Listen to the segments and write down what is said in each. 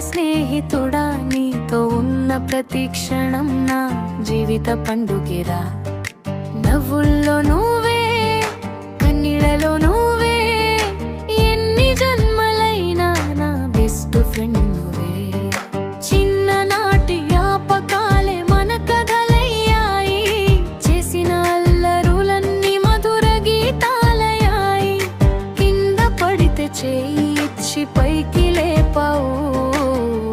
స్నేహితుడా, నీతో ఉన్న ప్రతి క్షణం నా జీవిత పండుగరా. నవ్వుల్లో నువ్వే, కన్నీళ్ళలో నువ్వే, ఎన్ని జన్మలైనా నా బెస్ట్ ఫ్రెండ్ నువ్వే. చిన్ననాటి జ్ఞాపకాలే మన కథలయ్యాయి, చేసిన అల్లరులన్నీ మధుర గీతాలయ్యాయి. కింద పడితే చేయి ఇచ్చి పైకి లేపావు,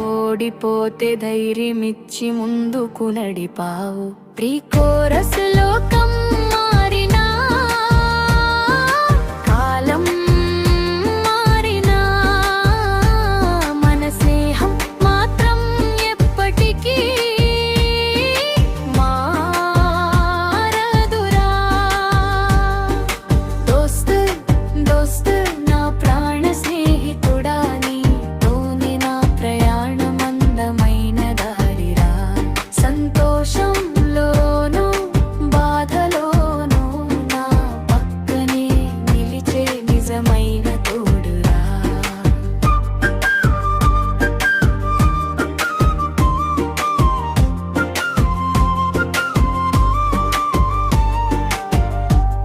ఓడిపోతే ధైర్యమిచ్చి ముందుకు నడిపావు. ప్రీ కోరస్ లోకం మారినా, కాలం మారినా, మన స్నేహం మాత్రం ఎప్పటికీ మారదురా. దోస్త్ దోస్త్ నా ప్రాణ స్నేహితుడా, నీతోనే నా ప్రయాణం అందమైన దారిరా. సంతోషంలోనూ బాధలోనూ నా పక్కనే నిలిచే నిజమైన తోడురా.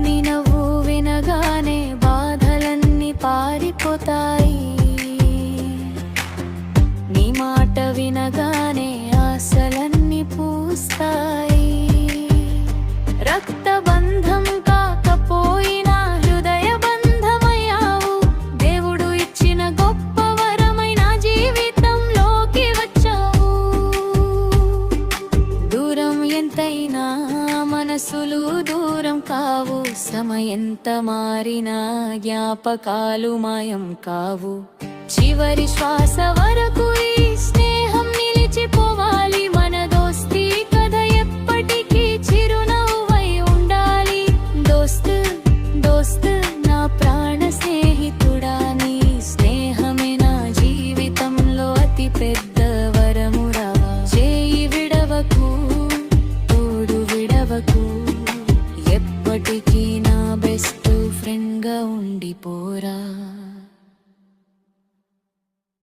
నీ నవ్వు వినగానే బాధలన్నీ పారిపోతాయి, నీ మాట వినగానే ఆశలన్నీ పూస్తాయి. రక్తబంధం కాకపోయినా హృదయ బంధమయ్యావు, దేవుడు ఇచ్చిన గొప్ప వరమైన జీవితంలోకి వచ్చావు. దూరం ఎంతైనా మనసులు దూరం కావు, సమయంత మారినా జ్ఞాపకాలు మాయం కావు. చివరి శ్వాస వరకు ఈ స్నేహం నిలిచిపోవాలి.